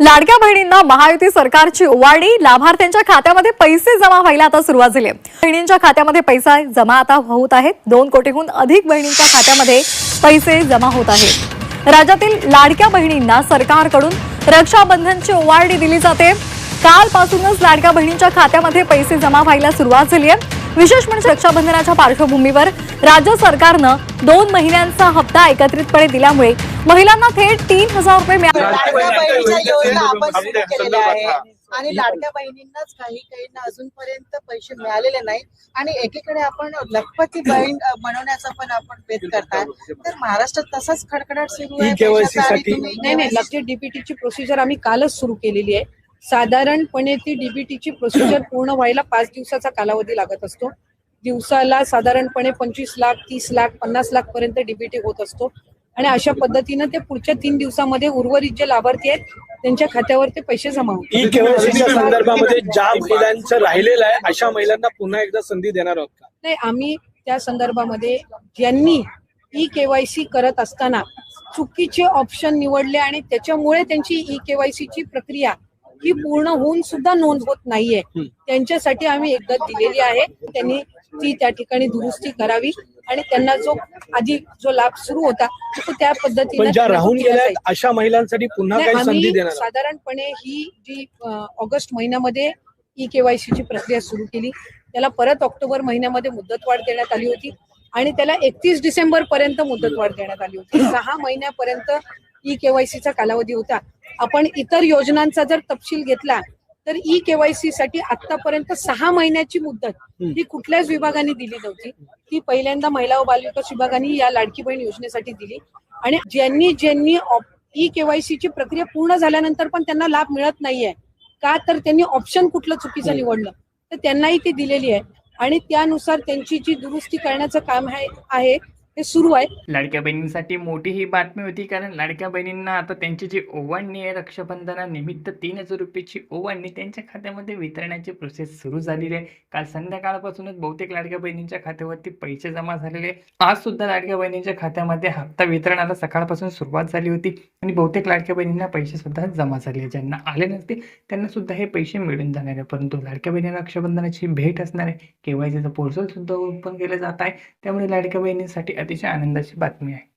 लाडक्या बहिणींना महायुती सरकारची ओवाळणी, लाभार्थ्यांच्या खात्यामध्ये पैसे जमा व्हायला आता सुरुवात झाली आहे। बहिणींच्या खात्यामध्ये पैसा जमा आता होत आहेत। 2 कोटीहून अधिक बहिणींच्या खात्यामध्ये पैसे जमा होत आहेत। राज्यातील लाडक्या बहिणींना सरकारकडून रक्षाबंधनची ओवाळणी दिली जाते। कालपासूनच लाडक्या बहिणींच्या खात्यामध्ये पैसे जमा व्हायला सुरुवात झाली आहे। विशेष म्हणजे रक्षाबंधनाच्या पार्श्वभूमीवर राज्य सरकारनं 2 महिन्यांचा हप्ता एकत्रितपणे दिल्यामुळे महिलांना थेट 3000 रुपये मिळाले। लाडक्या बहिणीच्या योजना आपण सुरू केलेल्या आहे आणि लाडक्या बहिणींनाच काहींना अजूनपर्यंत पैसे मिळालेले नाही आणि एकीकडे आपण लखपती बहीण बनवण्याचा पण आपण प्रयत्न करतात। तर महाराष्ट्रात तसाच खडखडाट सुरू आहे। नाही लकी डीबीटीची प्रोसिजर आम्ही कालच सुरू केलेली आहे। साधारणपणे ती डीबीटीची प्रोसिजर पूर्ण व्हायला 5 दिवसाचा कालावधी लागत असतो। दिवसाला साधारणपणे 25 लाख 30 लाख 50 लाख पर्यंत डीबीटी होत असतो आणि अशा पद्धतीने ते पुढच्या 3 दिवसामध्ये उर्वरित जे लाभार्थी आहेत त्यांच्या खात्यावर ते पैसे जमा होतात। ई केवायसीच्या संदर्भामध्ये ज्या महिलांचं राहिलेलं आहे अशा महिलांना पुन्हा एकदा संधी देणार आहोत का? नाही, आम्ही त्या संदर्भामध्ये ज्यांनी ई केवायसी करत असताना चुकीचे ऑप्शन निवडले आणि त्याच्यामुळे त्यांची ई केवायसीची प्रक्रिया ही पूर्ण होऊन सुद्धा नोंद होत नाहीये, त्यांच्यासाठी आम्ही एकदा दिलेली आहे। त्यांनी ती त्या ठिकाणी दुरुस्ती करावी आणि त्यांना जो लाभ सुरू होता तो त्या पद्धतीने राहून गेल्या अशा महिलांसाठी पुन्हा काही संधी देणार। साधारणपणे ही जी ऑगस्ट महिन्यामध्ये ई केवायसी ची प्रक्रिया सुरू केली, त्याला परत ऑक्टोबर महिन्यामध्ये मुदतवाढ देण्यात आली होती आणि त्याला 31 डिसेंबर पर्यंत मुदतवाढ देण्यात आली होती। 6 महिन्यापर्यंत ई केवायसीचा कालावधी होता। आपण इतर योजनांचा जर तपशील घेतला तर ई केवायसी साठी आतापर्यंत 6 महिन्याची मुदत ही कुठल्याच विभागाने दिली नव्हती। ती पहिल्यांदा महिला व बालविकास विभागाने या लाडकी बहीण योजनेसाठी दिली आणि ज्यांनी ई केवायसी ची प्रक्रिया पूर्ण झाल्यानंतर पण त्यांना लाभ मिळत नाहीये का, तर त्यांनी ऑप्शन कुठलं चुकीचं निवडलं, तर त्यांनाही ती दिलेली आहे आणि त्यानुसार त्यांची जी दुरुस्ती करण्याचं काम आहे हे सुरू आहे। लाडक्या बहिणींसाठी मोठी ही बातमी होती, कारण लाडक्या बहिणींना आता त्यांची जी ओवाळणी आहे रक्षाबंधनानिमित्त 3000 रुपयाची ओवाळणी त्यांच्या खात्यामध्ये वितरण्याची प्रोसेस सुरू झालेली आहे। काल संध्याकाळपासूनच बहुतेक लाडक्या बहिणींच्या खात्यावरती पैसे जमा झालेले। आज सुद्धा लाडक्या बहिणींच्या खात्यामध्ये हप्ता वितरणाला सकाळपासून सुरुवात झाली होती आणि बहुतेक लाडक्या बहिणींना पैसे सुद्धा जमा झाले। ज्यांना आले नसते त्यांना सुद्धा हे पैसे मिळून जाणार आहे। परंतु लाडक्या बहिणींना रक्षाबंधनाची भेट असणार आहे। केवायसीचं पोर्टल सुद्धा ओपन केलं जात आहे, त्यामुळे लाडक्या बहिणींसाठी अतिशय आनंदाची बातमी आहे।